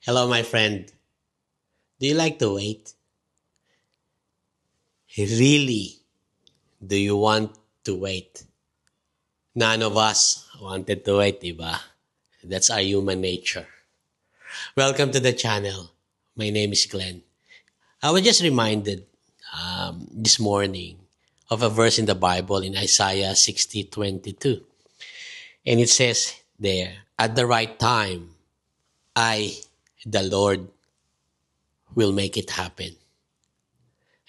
Hello, my friend. Do you like to wait? Really? Do you want to wait? None of us wanted to wait, diba? That's our human nature. Welcome to the channel. My name is Glenn. I was just reminded this morning of a verse in the Bible in Isaiah 60:22. And it says there, at the right time, I, the Lord, will make it happen.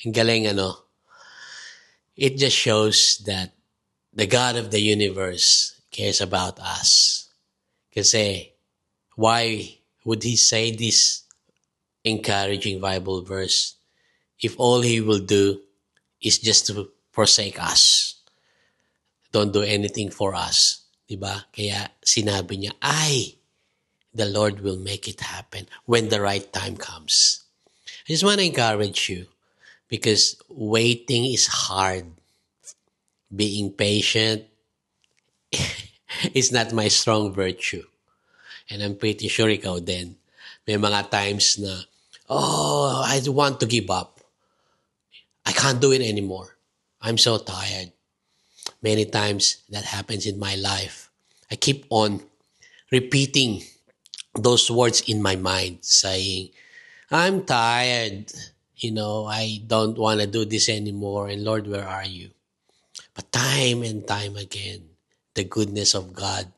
Ang galing ano? It just shows that the God of the universe cares about us. Kasi why would he say this encouraging Bible verse if all he will do is just to forsake us? Don't do anything for us. Diba? Kaya sinabi niya, the Lord will make it happen when the right time comes. I just want to encourage you because waiting is hard. Being patient is not my strong virtue. And I'm pretty sure ikaw din. May mga times na, I want to give up. I can't do it anymore. I'm so tired. Many times that happens in my life. I keep on repeating those words in my mind, saying, I'm tired. I don't want to do this anymore. And Lord, where are you? But time and time again, the goodness of God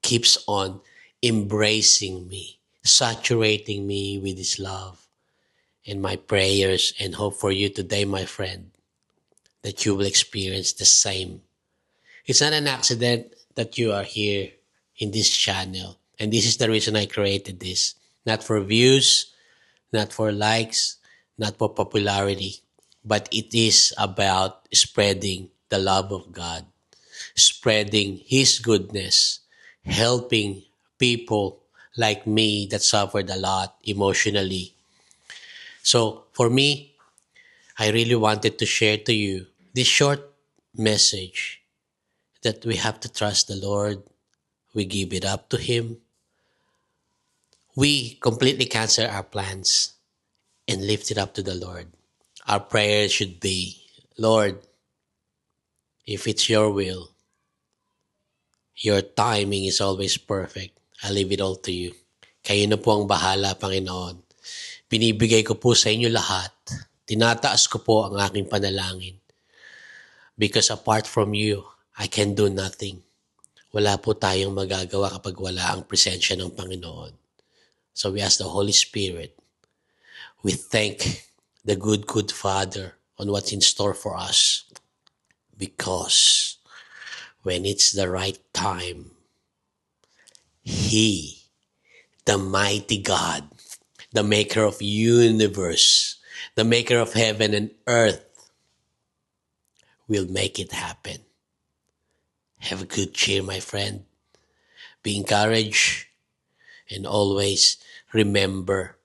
keeps on embracing me, saturating me with His love. And my prayers and hope for you today, my friend, that you will experience the same. It's not an accident that you are here in this channel. And this is the reason I created this. Not for views, not for likes, not for popularity, but it is about spreading the love of God, spreading His goodness, helping people like me that suffered a lot emotionally. So for me, I really wanted to share to you this short message that we have to trust the Lord. We give it up to Him. We completely cancel our plans and lift it up to the Lord. Our prayer should be, Lord, if it's your will, your timing is always perfect. I leave it all to you. Kayo na po ang bahala, Panginoon. Binibigay ko po sa inyo lahat. Tinataas ko po ang aking panalangin. Because apart from you, I can do nothing. Wala po tayong magagawa kapag wala ang presensya ng Panginoon. So we ask the Holy Spirit. We thank the good Father on what's in store for us. Because when it's the right time, He, the mighty God, the maker of universe, the maker of heaven and earth, will make it happen. Have a good cheer, my friend. Be encouraged and always remember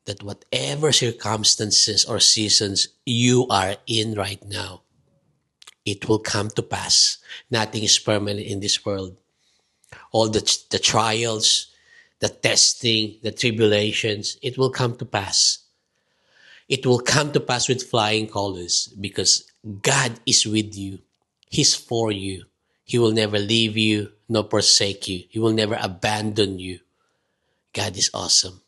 that whatever circumstances or seasons you are in right now, it will come to pass. Nothing is permanent in this world. All the trials, the testing, the tribulations, it will come to pass. It will come to pass with flying colors because God is with you. He's for you. He will never leave you nor forsake you. He will never abandon you. God is awesome.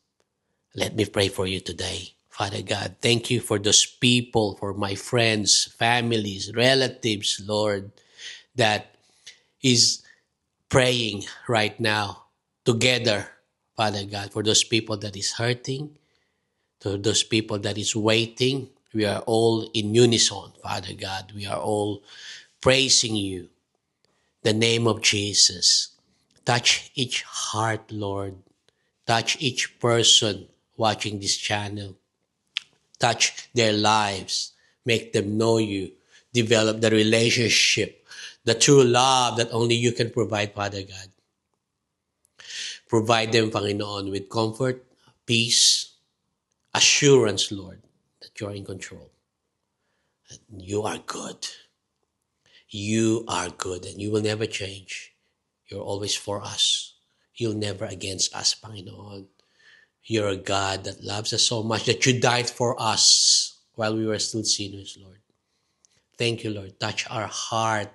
Let me pray for you today. Father God, thank you for those people, for my friends, families, relatives, Lord, that is praying right now together, Father God, for those people that is hurting, to those people that is waiting. We are all in unison, Father God. We are all praising you, the name of Jesus. Touch each heart, Lord. Touch each person watching this channel. Touch their lives. Make them know you. Develop the relationship, the true love that only you can provide, Father God. Provide them, Panginoon, with comfort, peace, assurance, Lord, that you are in control. That you are good. You are good and you will never change. You're always for us. You're never against us, Panginoon. You're a God that loves us so much that you died for us while we were still sinners, Lord. Thank you, Lord. Touch our heart,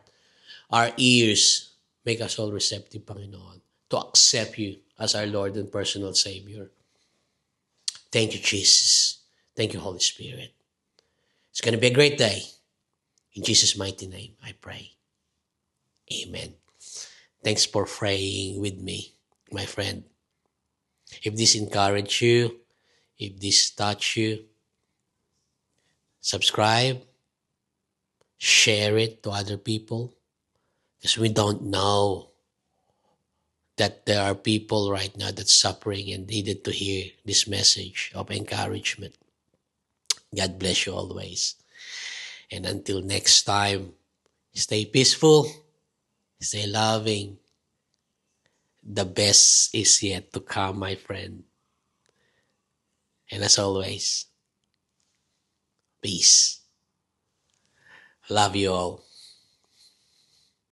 our ears. Make us all receptive, Panginoon, to accept you as our Lord and personal Savior. Thank you, Jesus. Thank you, Holy Spirit. It's going to be a great day. In Jesus' mighty name, I pray. Amen. Thanks for praying with me, my friend. If this encouraged you, if this touched you, subscribe, share it to other people, because we don't know that there are people right now that's suffering and needed to hear this message of encouragement. God bless you always. And until next time, stay peaceful, stay loving. The best is yet to come, my friend. And as always, peace. Love you all.